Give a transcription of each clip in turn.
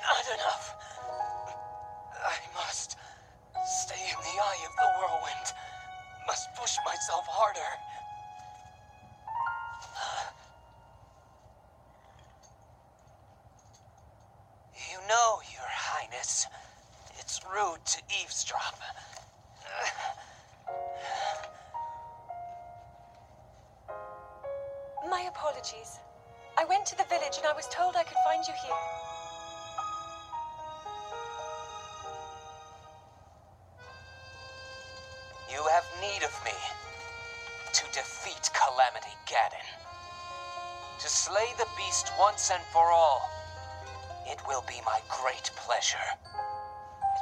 Not enough. I must stay in the eye of the whirlwind. Must push myself harder. You know, Your Highness, it's rude to eavesdrop. My apologies. I went to the village and I was told I could find you here. You have need of me to defeat Calamity Ganon. To slay the beast once and for all. It will be my great pleasure.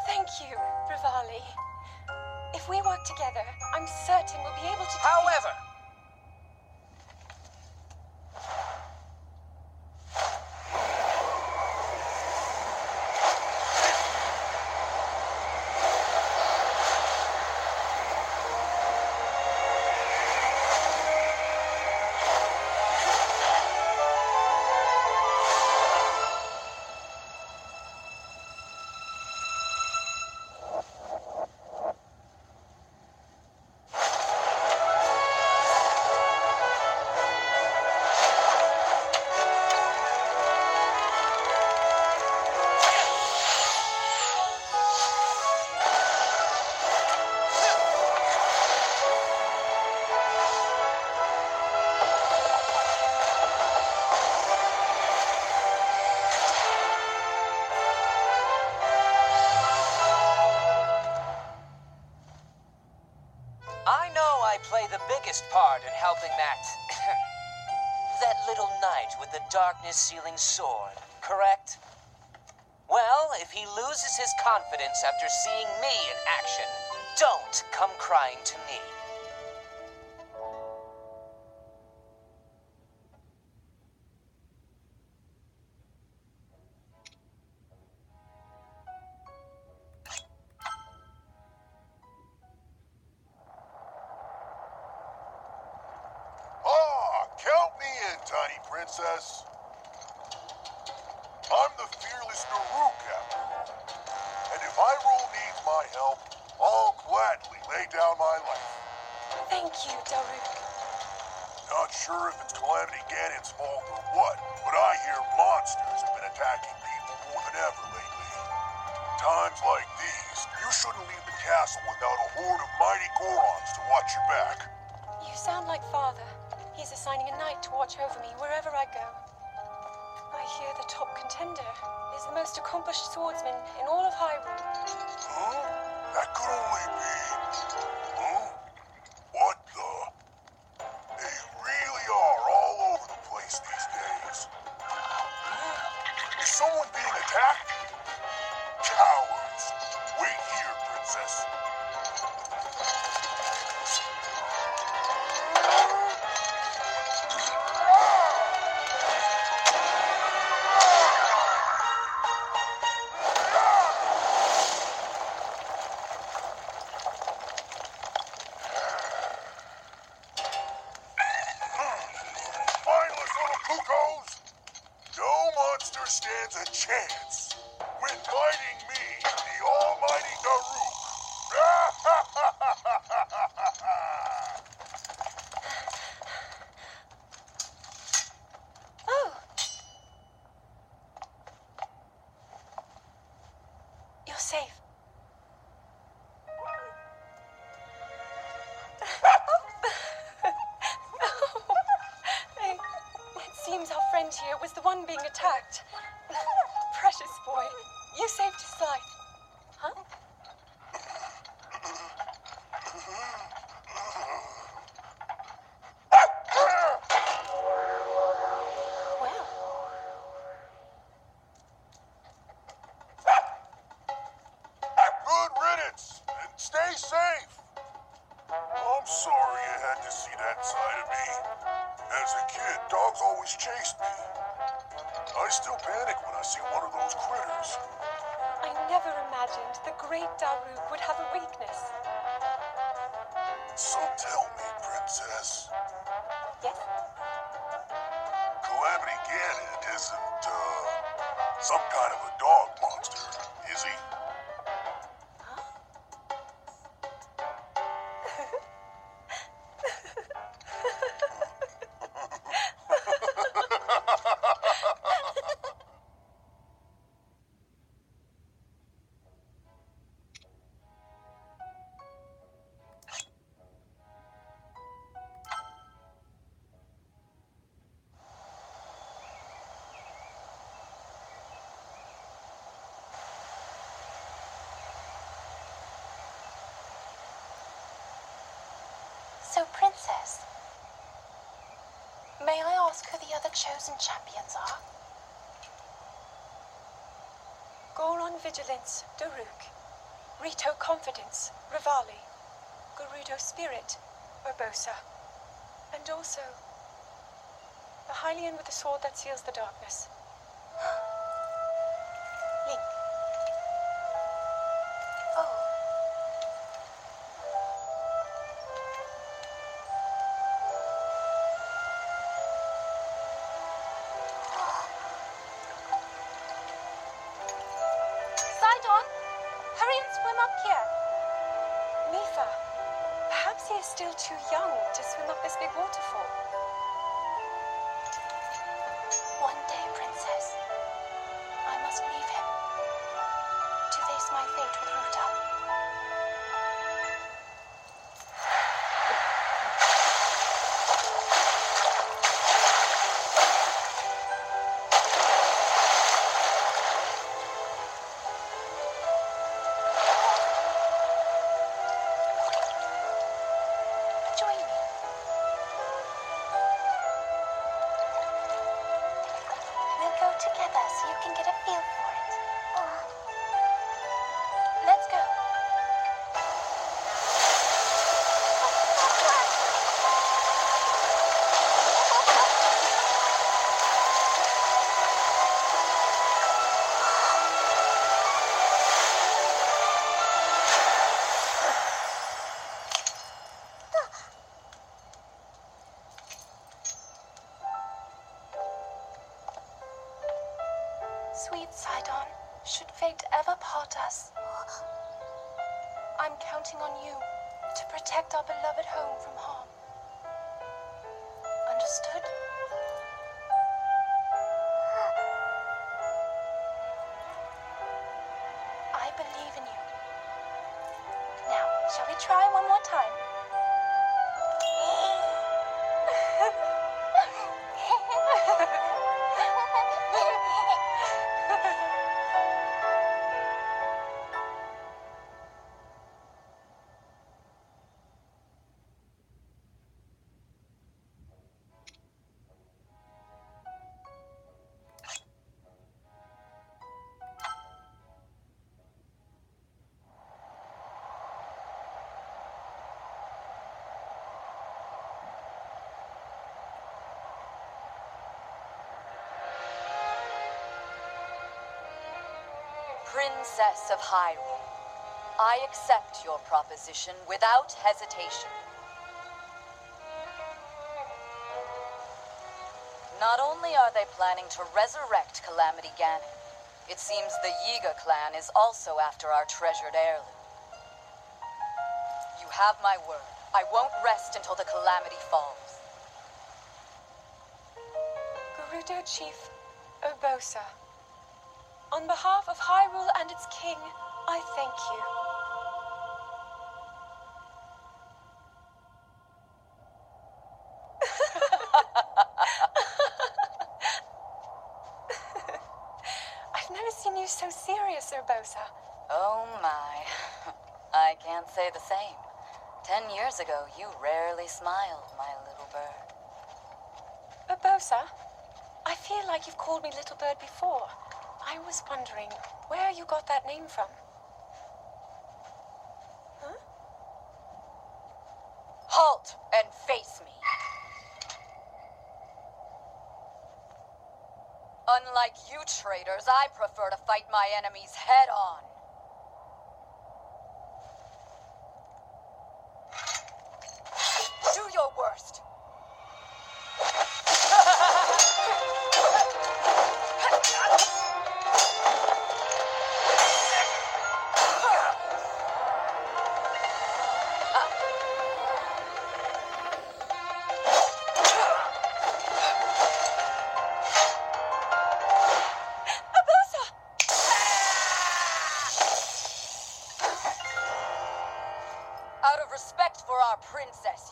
Thank you, Rivali. If we work together, I'm certain we'll be able to defeat... However, I know I play the biggest part in helping that... that little knight with the darkness-sealing sword, correct? Well, if he loses his confidence after seeing me in action, don't come crying to me. Count me in, tiny princess. I'm the fearless Daruk, after all. And if Hyrule needs my help, I'll gladly lay down my life. Thank you, Daruk. Not sure if it's Calamity Ganon's fault or what, but I hear monsters have been attacking people more than ever lately. Times like these, you shouldn't leave the castle without a horde of mighty Gorons to watch your back. You sound like Father. He's assigning a knight to watch over me wherever I go. I hear the top contender is the most accomplished swordsman in all of Hyrule. Huh? That could only be... Huh? What the... They really are all over the place these days. Is someone being attacked? Cowards! Wait here, princess. No monster stands a chance when fighting me, the almighty Daruk. Oh! You're safe. It seems our friend here was the one being attacked. Precious boy, you saved his life. Huh? Well. Good riddance, and stay safe. I'm sorry you had to see that side of me. As a kid, dogs always chased me. I still panic when I see one of those critters. I never imagined the great Daruk would have a weakness. So tell me, princess, Yes? Calamity Ganon isn't, some kind of a dog monster, is he? So, Princess, may I ask who the other chosen champions are? Goron Vigilance, Daruk. Rito Confidence, Rivali. Gerudo Spirit, Urbosa. And also, the Hylian with the sword that seals the darkness. Link. Oh. Sidon, hurry and swim up here. Mifa, perhaps he is still too young to swim up this big waterfall. One day, Princess, I must leave him to face my fate with Ruta. Join me. We'll go together so you can get a feel for it. Let's go. Sweet Sidon, should fate ever part us, I'm counting on you to protect our beloved home from harm. Understood? I believe in you. Now, shall we try one more time? Princess of Hyrule, I accept your proposition without hesitation. Not only are they planning to resurrect Calamity Ganon, it seems the Yiga clan is also after our treasured heirloom. You have my word. I won't rest until the Calamity falls. Gerudo Chief Urbosa, on behalf of Hyrule and its king, I thank you. I've never seen you so serious, Urbosa. Oh my. I can't say the same. 10 years ago, you rarely smiled, my little bird. Urbosa, I feel like you've called me Little Bird before. I was wondering where you got that name from. Huh? Halt and face me. Unlike you traitors, I prefer to fight my enemies head on. Do your worst.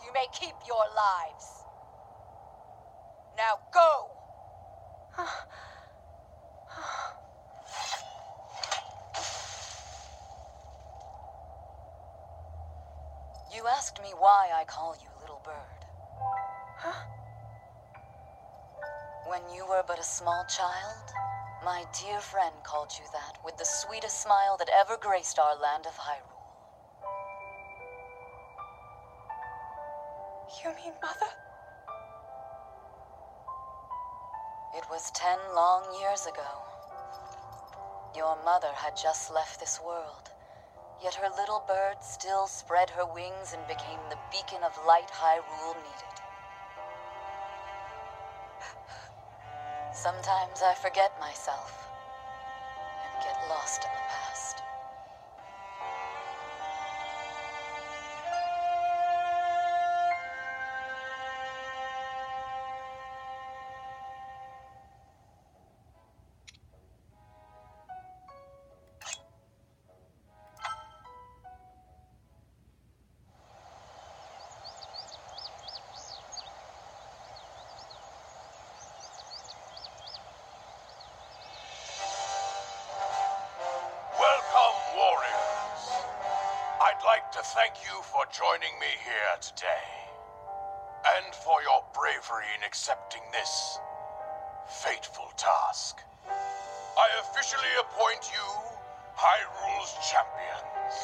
you may keep your lives. Now go! You asked me why I call you Little Bird. Huh? When you were but a small child, my dear friend called you that with the sweetest smile that ever graced our land of Hyrule. You mean Mother? It was 10 long years ago. Your mother had just left this world, yet her little bird still spread her wings and became the beacon of light Hyrule needed. Sometimes I forget myself and get lost in the past. Welcome, warriors. I'd like to thank you for joining me here today, and for your bravery in accepting this fateful task. I officially appoint you Hyrule's champions,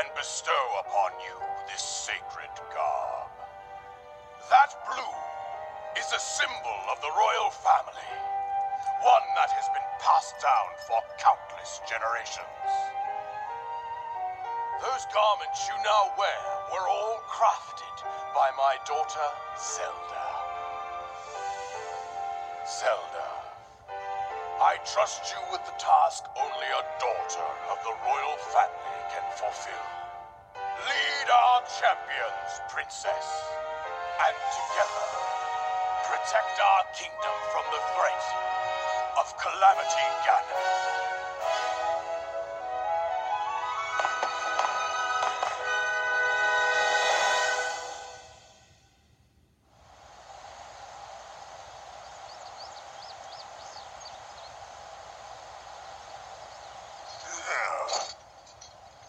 and bestow upon you this sacred garb. That blue is a symbol of the royal family, one that has been passed down for countless generations. Those garments you now wear were all crafted by my daughter, Zelda. Zelda, I trust you with the task only a daughter of the royal family can fulfill. Lead our champions, Princess, and together protect our kingdom from the threat of Calamity Ganon.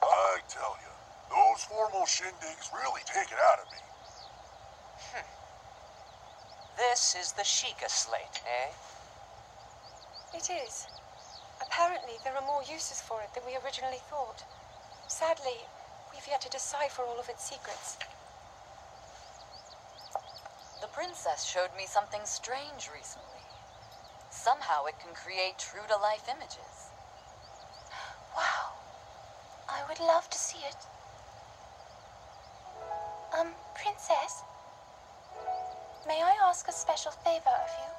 I tell you, those formal shindigs really take it out of me. This is the Sheikah slate, eh? It is. Apparently, there are more uses for it than we originally thought. Sadly, we've yet to decipher all of its secrets. The princess showed me something strange recently. Somehow it can create true-to-life images. Wow. I would love to see it. Princess? May I ask a special favor of you?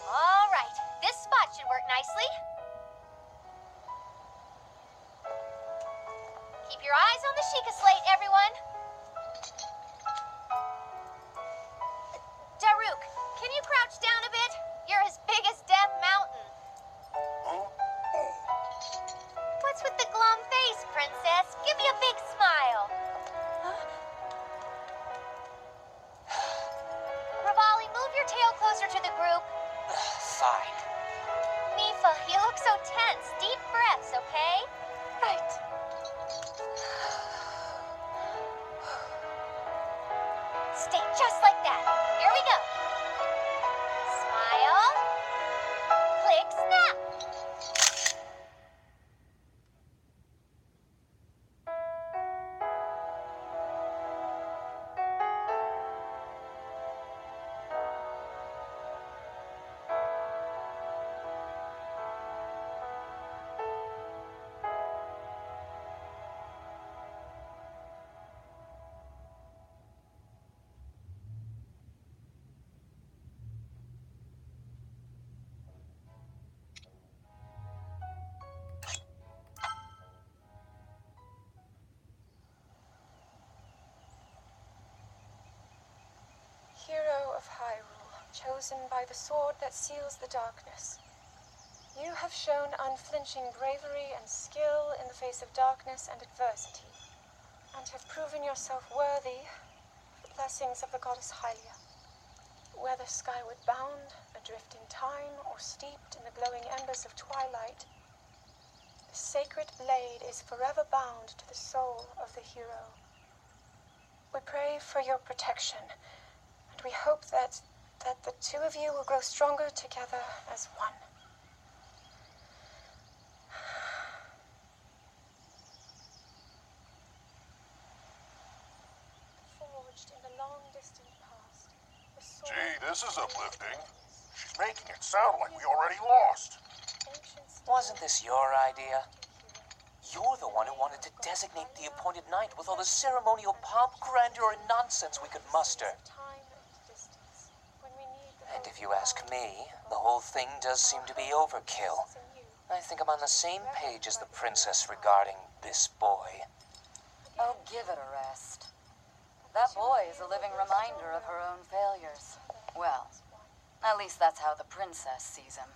All right, this spot should work nicely. Keep your eyes on the Sheikah slate, everyone. Daruk, can you crouch down a bit? You're as big as Death Mountain. Huh? Oh, What's with the glum face, Princess? Give me a big smile. Rivali, move your tail closer to the group. Fine. Mifa, you look so tense. Deep breaths, okay? Right. Stay just like that. Here we go. Smile. Click, snap. Hero of Hyrule, chosen by the sword that seals the darkness. You have shown unflinching bravery and skill in the face of darkness and adversity, and have proven yourself worthy of the blessings of the goddess Hylia. Whether skyward bound, adrift in time, or steeped in the glowing embers of twilight, the sacred blade is forever bound to the soul of the hero. We pray for your protection, and we hope that the two of you will grow stronger together as one. Forged in the long distant past, the sword Gee, this is uplifting. She's making it sound like we already lost. Wasn't this your idea? You're the one who wanted to designate the appointed night with all the ceremonial pomp, grandeur, and nonsense we could muster. And if you ask me, the whole thing does seem to be overkill. I think I'm on the same page as the princess regarding this boy. Oh, give it a rest. That boy is a living reminder of her own failures. Well, at least that's how the princess sees him.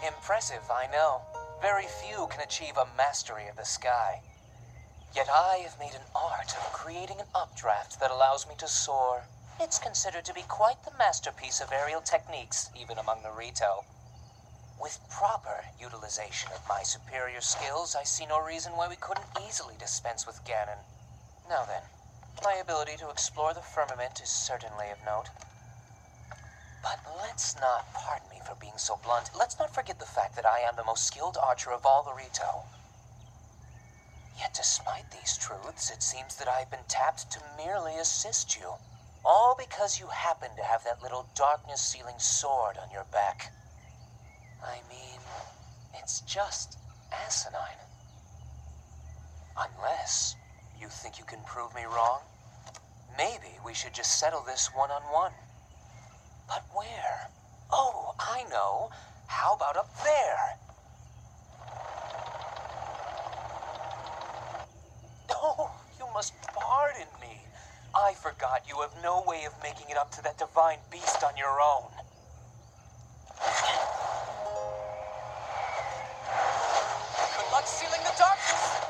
Impressive, I know. Very few can achieve a mastery of the sky. Yet I have made an art of creating an updraft that allows me to soar. It's considered to be quite the masterpiece of aerial techniques, even among the Rito. With proper utilization of my superior skills, I see no reason why we couldn't easily dispense with Ganon. Now then, my ability to explore the firmament is certainly of note. But let's not, pardon me for being so blunt, let's not forget the fact that I am the most skilled archer of all the Rito. Yet despite these truths, it seems that I've been tapped to merely assist you. All because you happen to have that little darkness-sealing sword on your back. I mean, it's just asinine. Unless you think you can prove me wrong, maybe we should just settle this one-on-one. But where? Oh, I know. How about up there? Oh, you must pardon me. I forgot you have no way of making it up to that divine beast on your own. Good luck sealing the darkness!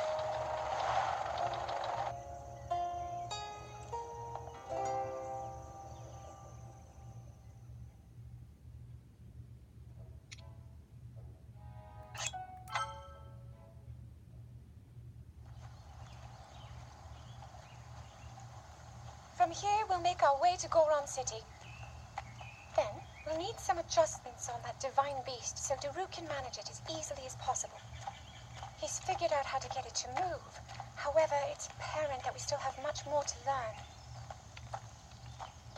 From here, we'll make our way to Goron City. Then, we'll need some adjustments on that divine beast so Daru can manage it as easily as possible. He's figured out how to get it to move. However, it's apparent that we still have much more to learn.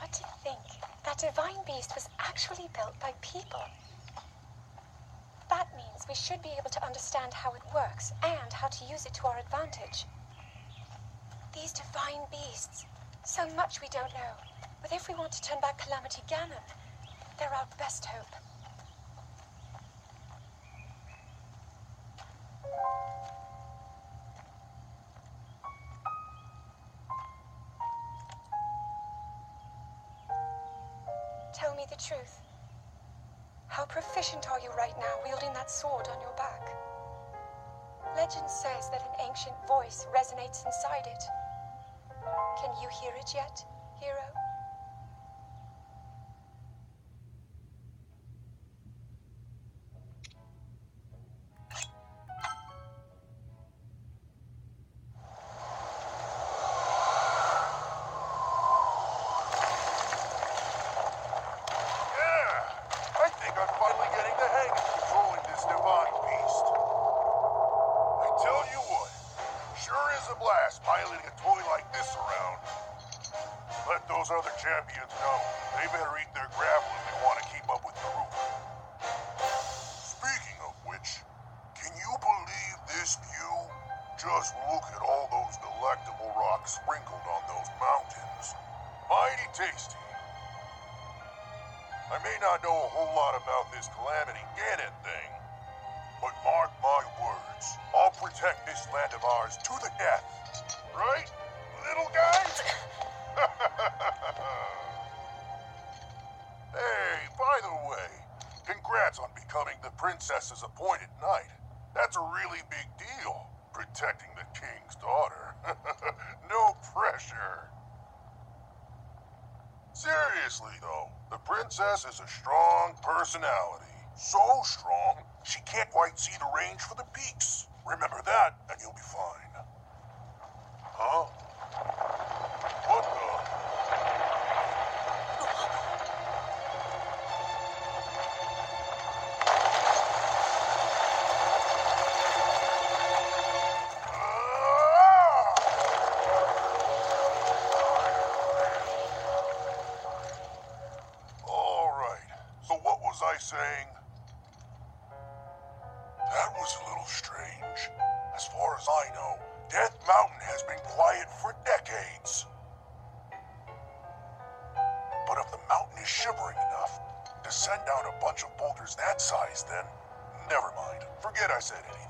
But to think, that divine beast was actually built by people. That means we should be able to understand how it works and how to use it to our advantage. These divine beasts, so much we don't know. But if we want to turn back Calamity Ganon, they're our best hope. Tell me the truth. How proficient are you right now wielding that sword on your back? Legend says that an ancient voice resonates inside it. Can you hear it yet, hero? class piloting a toy like this around. Let those other champions know. They better eat their gravel if they want to keep up with the roof. Speaking of which, can you believe this view? Just look at all those delectable rocks sprinkled on those mountains. Mighty tasty. I may not know a whole lot about this Calamity Ganon thing, but mark my words, I'll protect this land of ours to the death. Right, little guys? Hey, by the way, congrats on becoming the princess's appointed knight. That's a really big deal, protecting the king's daughter. No pressure. Seriously, though, the princess is a strong personality. So strong, she can't quite see the range for the peaks. Remember that, and you'll be fine. Huh? What the? All right. So what was I saying? That was a little strange. As far as I know, Death Mountain has been quiet for decades. But if the mountain is shivering enough to send down a bunch of boulders that size, then never mind. Forget I said anything.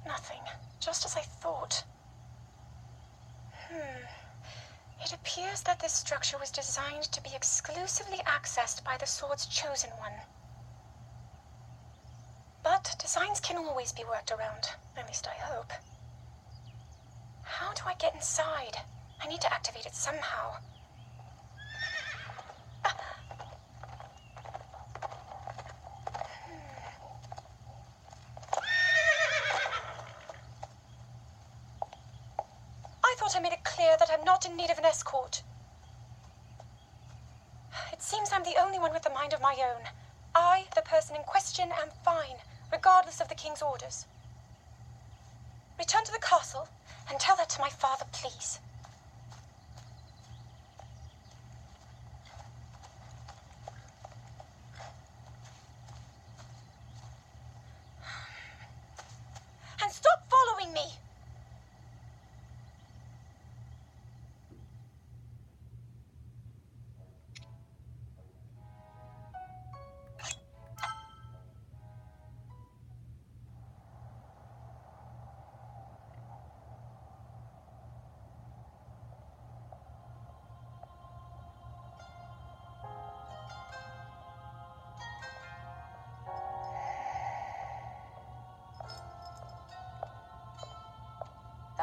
Nothing. Just as I thought. It appears that this structure was designed to be exclusively accessed by the sword's chosen one. But designs can always be worked around. At least I hope. How do I get inside? I need to activate it somehow. I thought I made it clear that I'm not in need of an escort. It seems I'm the only one with a mind of my own. I, the person in question, am fine, regardless of the king's orders. Return to the castle and tell that to my father, please. And stop following me!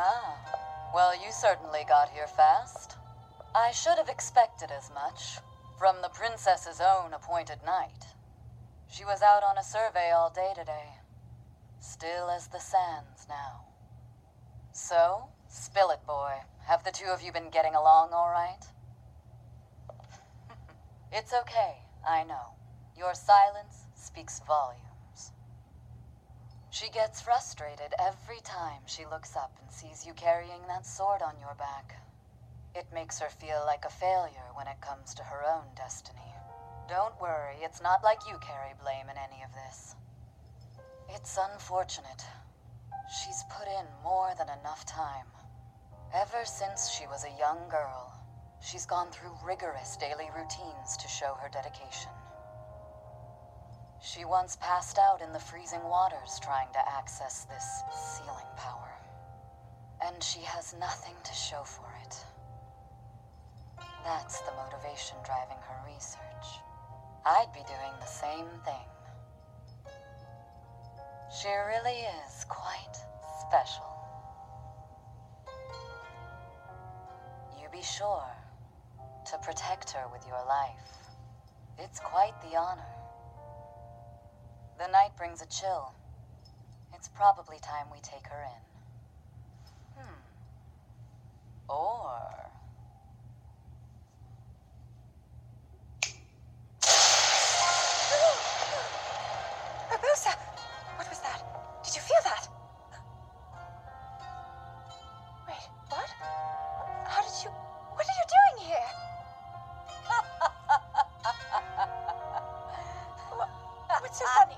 Ah, well, you certainly got here fast. I should have expected as much from the princess's own appointed knight. She was out on a survey all day today. Still as the sands now. So, spill it, boy. Have the two of you been getting along all right? It's okay, I know. Your silence speaks volumes. She gets frustrated every time she looks up and sees you carrying that sword on your back. It makes her feel like a failure when it comes to her own destiny. Don't worry, it's not like you carry blame in any of this. It's unfortunate. She's put in more than enough time. Ever since she was a young girl, she's gone through rigorous daily routines to show her dedication. She once passed out in the freezing waters trying to access this sealing power. And she has nothing to show for it. That's the motivation driving her research. I'd be doing the same thing. She really is quite special. be sure to protect her with your life. It's quite the honor. The night brings a chill. It's probably time we take her in. Or... Barbosa! What was that? Did you feel that? Wait, what? How did you... What are you doing here? What's so funny?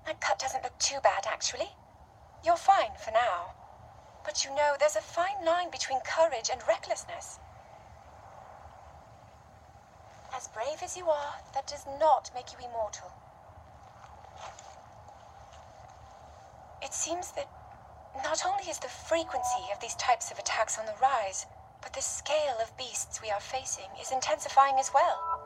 That cut doesn't look too bad, actually. You're fine for now. But you know, there's a fine line between courage and recklessness. As brave as you are, that does not make you immortal. It seems that not only is the frequency of these types of attacks on the rise, but the scale of beasts we are facing is intensifying as well.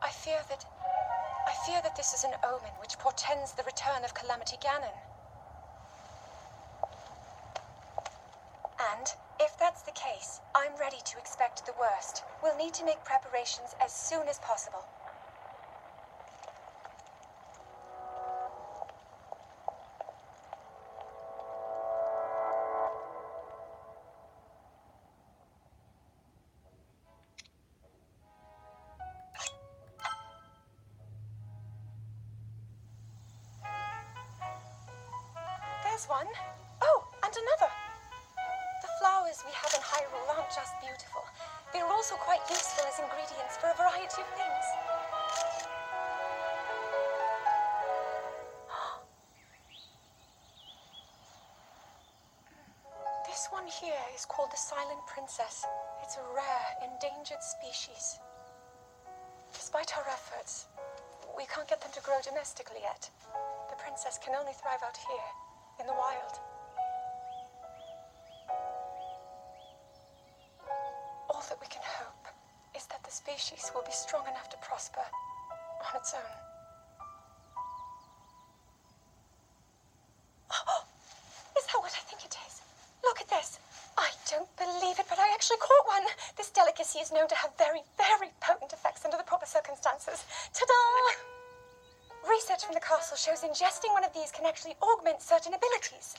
I fear that this is an omen which portends the return of Calamity Ganon. And, if that's the case, I'm ready to expect the worst. We'll need to make preparations as soon as possible. There's one. Oh, and another. The flowers we have in Hyrule aren't just beautiful. They're also quite useful as ingredients for a variety of things. This one here is called the Silent Princess. It's a rare, endangered species. Despite our efforts, we can't get them to grow domestically yet. The princess can only thrive out here, in the wild. All that we can hope is that the species will be strong enough to prosper on its own. Is that what I think it is? Look at this. I don't believe it, but I actually caught one. This delicacy is known to have very, very potent effects under the proper circumstances. Ta-da! Research from the castle shows ingesting one of these can actually augment certain abilities.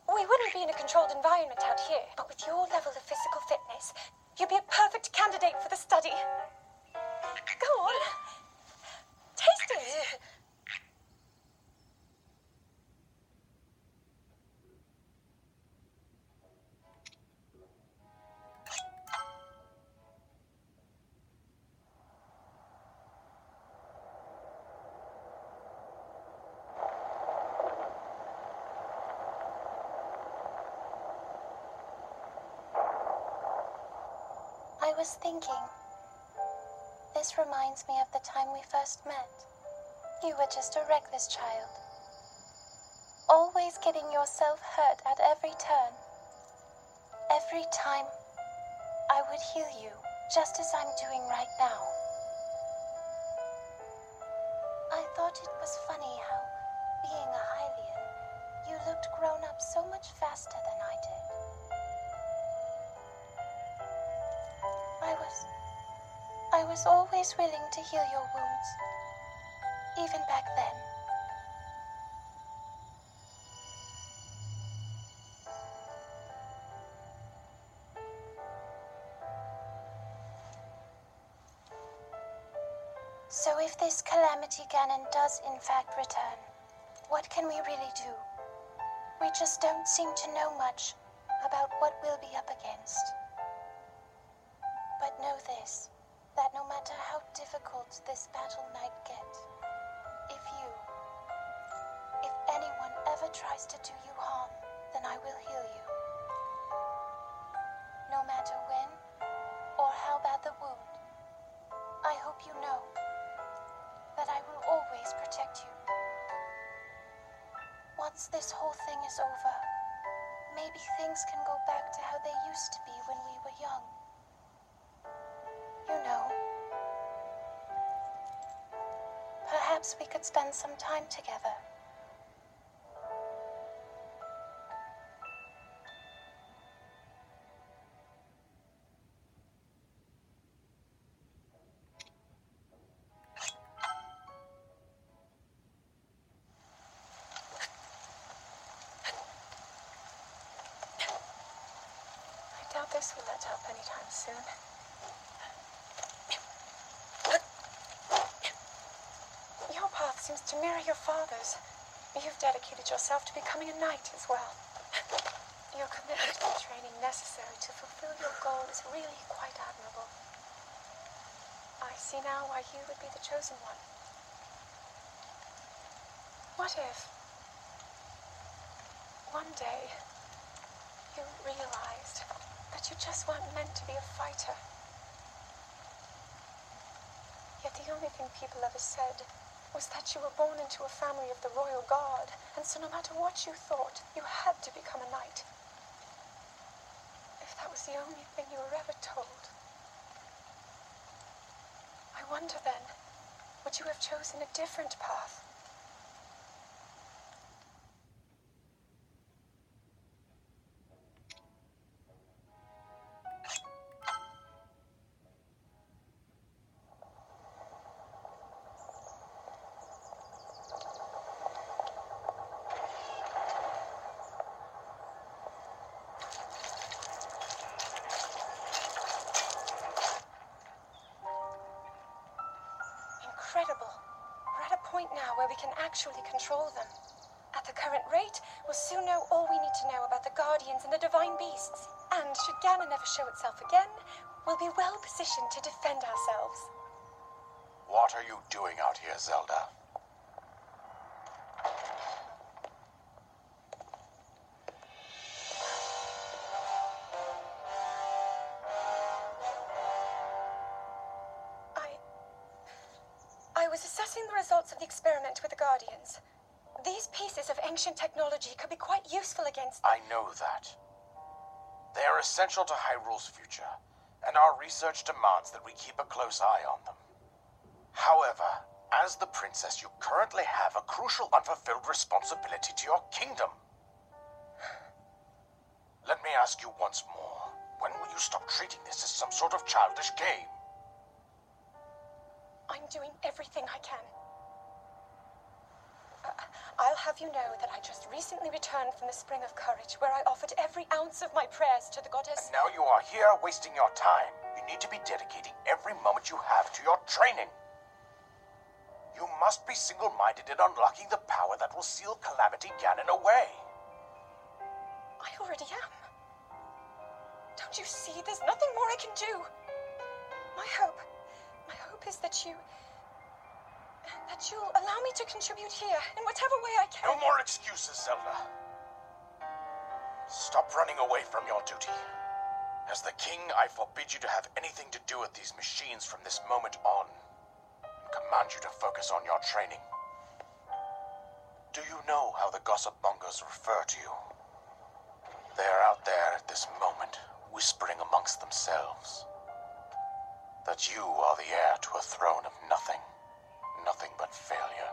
We wouldn't be in a controlled environment out here, but with your level of physical fitness, you'd be a perfect candidate for the study. Go on. Taste it. I was thinking, this reminds me of the time we first met. You were just a reckless child, always getting yourself hurt at every turn. Every time, I would heal you, just as I'm doing right now. I thought it was funny how, being a Hylian, you looked grown up so much faster than I did. was always willing to heal your wounds, even back then. So if this Calamity Ganon does in fact return, what can we really do? We just don't seem to know much about what we'll be up against. But know this, that no matter how difficult this battle might get, if anyone ever tries to do you harm, then I will heal you. No matter when or how bad the wound, I hope you know that I will always protect you. Once this whole thing is over, maybe things can go back to how they used to be when we were young. You know, perhaps we could spend some time together. I doubt this will let up anytime soon. Your path seems to mirror your father's. You've dedicated yourself to becoming a knight as well. Your commitment to the training necessary to fulfill your goal is really quite admirable. I see now why you would be the chosen one. What if one day you realized that you just weren't meant to be a fighter? Yet the only thing people ever said was that you were born into a family of the royal guard, and so no matter what you thought, you had to become a knight. If that was the only thing you were ever told, I wonder then, would you have chosen a different path? Incredible. We're at a point now where we can actually control them. At the current rate, we'll soon know all we need to know about the Guardians and the Divine Beasts. And should Ganon ever show itself again, we'll be well positioned to defend ourselves. What are you doing out here, Zelda? I was assessing the results of the experiment with the Guardians. These pieces of ancient technology could be quite useful against... I know that. They are essential to Hyrule's future, and our research demands that we keep a close eye on them. However, as the princess, you currently have a crucial unfulfilled responsibility to your kingdom. Let me ask you once more, when will you stop treating this as some sort of childish game? I'm doing everything I can. I'll have you know that I just recently returned from the Spring of Courage, where I offered every ounce of my prayers to the goddess. And now you are here wasting your time. You need to be dedicating every moment you have to your training. You must be single-minded in unlocking the power that will seal Calamity Ganon away. I already am. Don't you see? There's nothing more I can do. My hope is that you'll allow me to contribute here in whatever way I can. No more excuses, Zelda. Stop running away from your duty. As the king, I forbid you to have anything to do with these machines from this moment on, and command you to focus on your training. Do you know how the gossip mongers refer to you? They are out there at this moment, whispering amongst themselves that you are the heir to a throne of nothing but failure.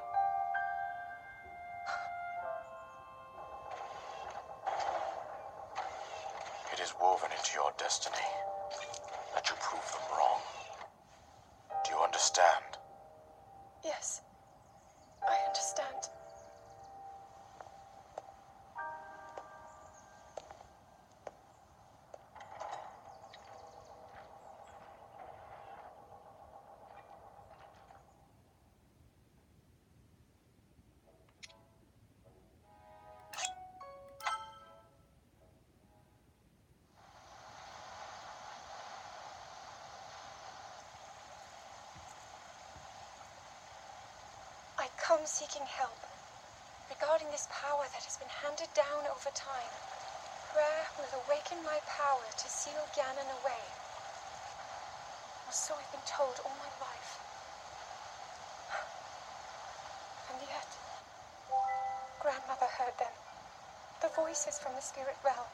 It is woven into your destiny that you prove them wrong. come seeking help regarding this power that has been handed down over time. Prayer will awaken my power to seal Ganon away. Or so I've been told all my life. And yet, Grandmother heard them. The voices from the spirit realm.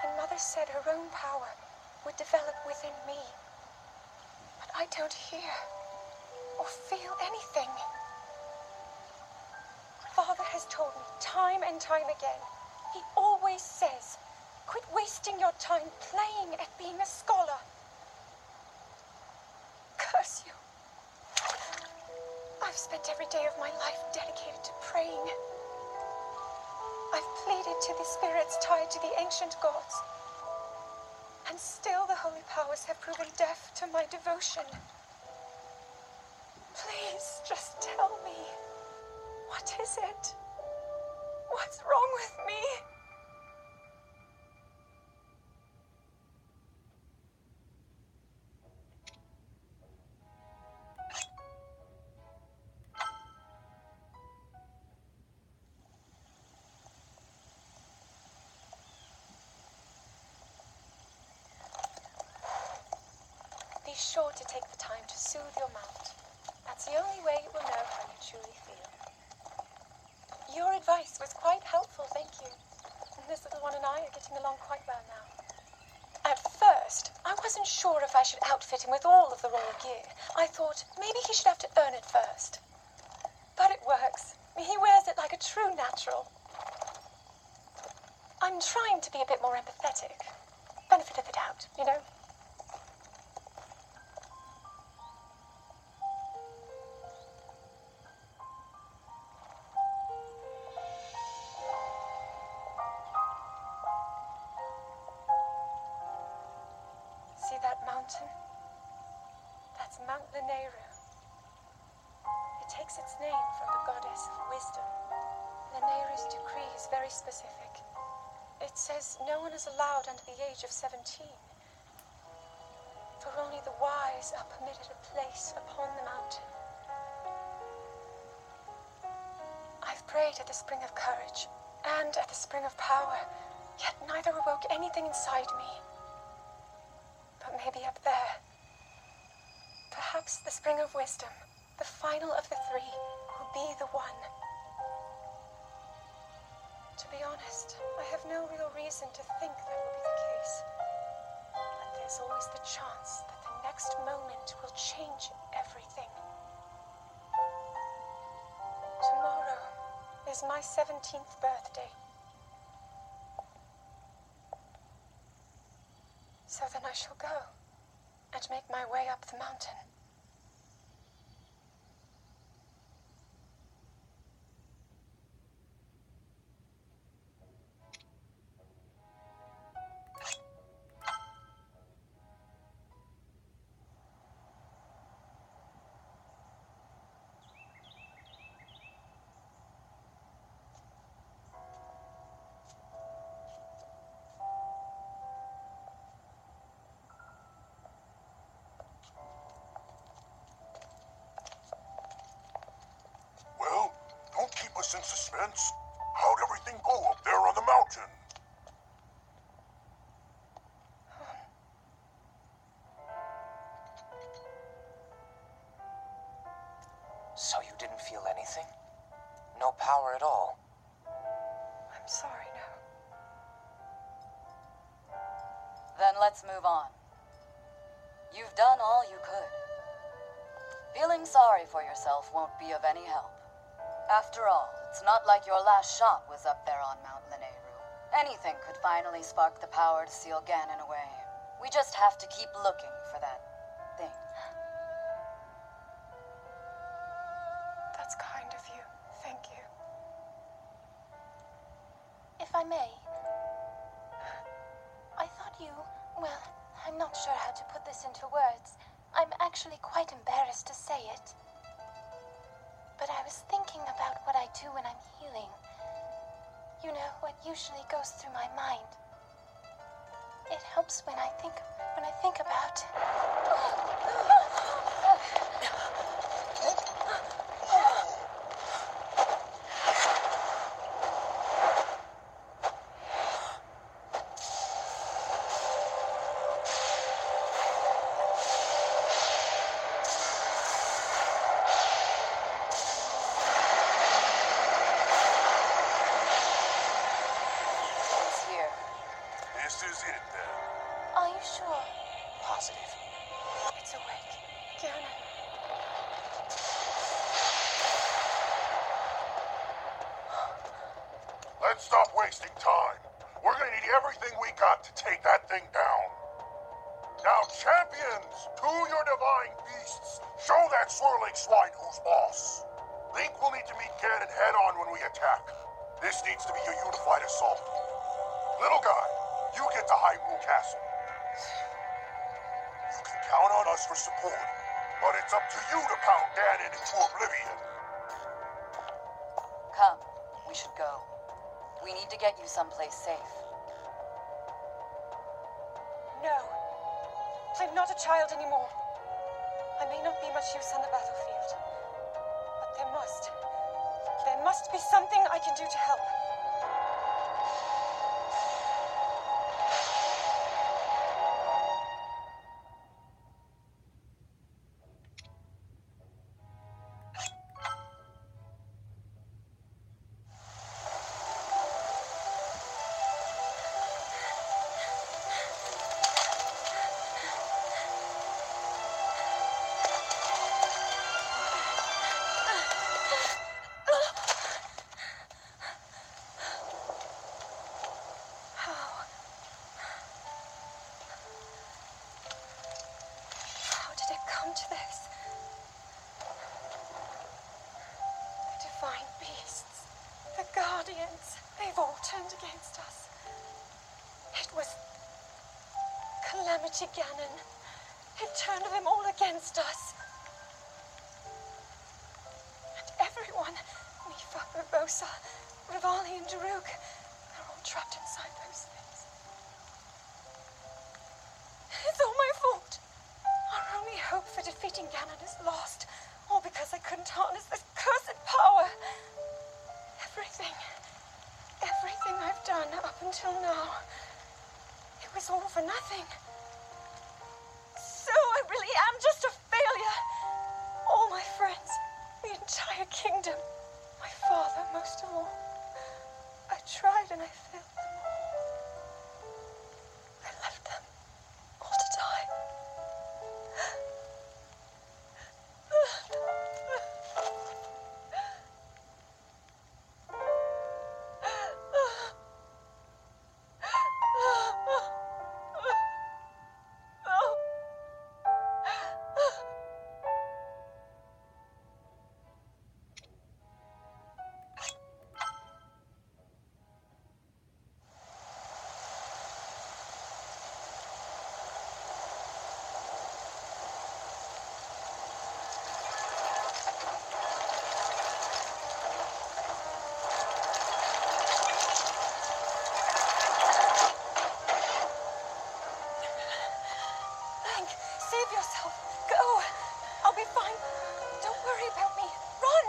And Mother said her own power would develop within me. But I don't hear or feel anything. Father has told me time and time again. He always says, quit wasting your time playing at being a scholar. Curse you. I've spent every day of my life dedicated to praying. I've pleaded to the spirits tied to the ancient gods. And still the holy powers have proven deaf to my devotion. Please, just tell me. What is it? What's wrong with me? Be sure to take the time to soothe your mount. That's the only way it will know how you truly feel. Your advice was quite helpful, thank you. This little one and I are getting along quite well now. At first, I wasn't sure if I should outfit him with all of the royal gear. I thought maybe he should have to earn it first. But it works. He wears it like a true natural. I'm trying to be a bit more empathetic. Benefit of the doubt, you know? See that mountain? That's Mount Lanayru. It takes its name from the goddess of wisdom. Lanayru's decree is very specific. It says no one is allowed under the age of 17. For only the wise are permitted a place upon the mountain. I've prayed at the spring of courage and at the spring of power, yet neither awoke anything inside me. But maybe up there, perhaps the spring of wisdom, the final of the three, will be the one. To be honest, I have no real reason to think that will be the case. But there's always the chance that the next moment will change everything. Tomorrow is my 17th birthday. So then I shall go and make my way up the mountain. Well, don't keep us in suspense. How'd everything go up there on the mountain? So you didn't feel anything? No power at all? I'm sorry, no. Then let's move on. You've done all you could. Feeling sorry for yourself won't be of any help. After all, it's not like your last shot was up there on Mount Lanayru. Anything could finally spark the power to seal Ganon away. We just have to keep looking for that thing. That's kind of you. Thank you. If I may, I thought you, well, I'm not sure how to put this into words. I'm actually quite embarrassed to say it. But I was thinking about what I do when I'm healing. You know, what usually goes through my mind. It helps when I think about... This is it, then. Are you sure? Positive. It's awake. Ganon. Let's stop wasting time. We're gonna need everything we got to take that thing down. Now, champions, to your divine beasts. Show that swirling swine who's boss. Link will need to meet Ganon head-on when we attack. This needs to be a unified assault. Little guy, you get to High Moon Castle. You can count on us for support, but it's up to you to pound Ganon into oblivion. Come, we should go. We need to get you someplace safe. No. I'm not a child anymore. I may not be much use on the battlefield, but there must be something I can do to help. How did it come to this? The divine beasts, the guardians, they've all turned against us. It was Calamity Ganon. It turned them all against us. And everyone, Mifa, Urbosa, Rivali, and Daruk, they're all trapped inside those things. It's all my fault. Our only hope for defeating Ganon is lost, all because I couldn't harness this cursed power. Everything I've done up until now, it was all for nothing. So I really am just a failure. All my friends, the entire kingdom, my father most of all. I tried and I failed them all. I left them all to die. Save yourself. Go. I'll be fine. Don't worry about me. Run.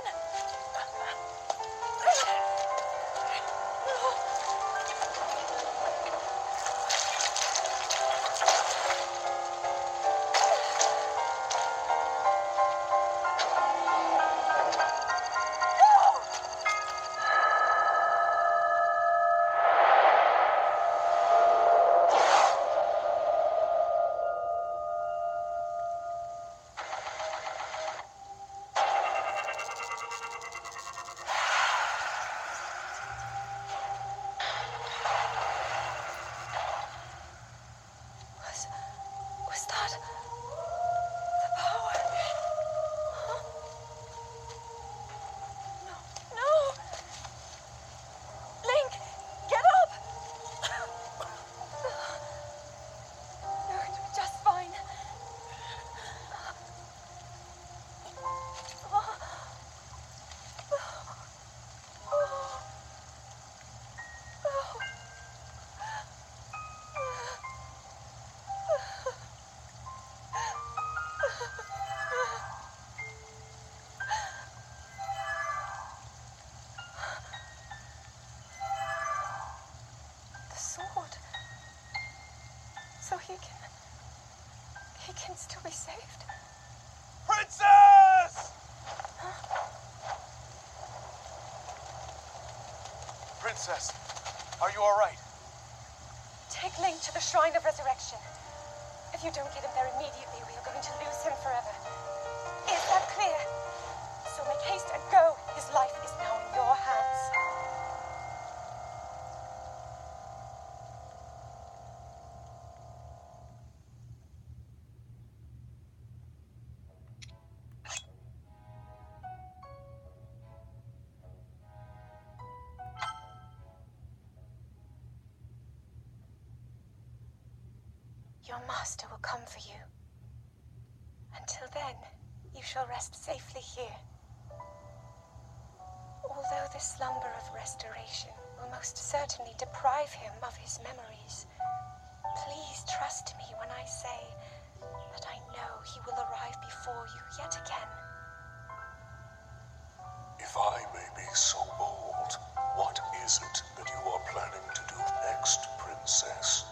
Was that the power? Huh? No. Link, get up! You're going to be just fine. The sword. So he can still be saved. Princess! Princess, are you all right? Take Link to the Shrine of Resurrection. If you don't get him there immediately, we are going to lose him forever. Is that clear? So make haste and go. His life is now in your hands. Your master will come for you. Until then, you shall rest safely here. Although the slumber of restoration will most certainly deprive him of his memories, please trust me when I say that I know he will arrive before you yet again. If I may be so bold, what is it that you are planning to do next, Princess?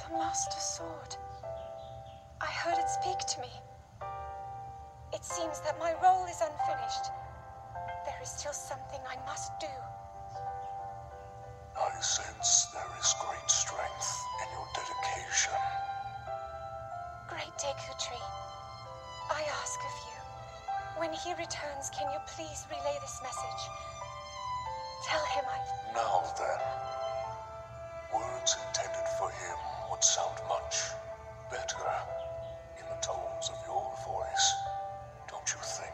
The Master Sword. I heard it speak to me. It seems that my role is unfinished. There is still something I must do. I sense there is great strength in your dedication. Great Deku Tree, I ask of you, when he returns, can you please relay this message? Tell him Now then, words intended for him would sound much better in the tones of your voice, don't you think?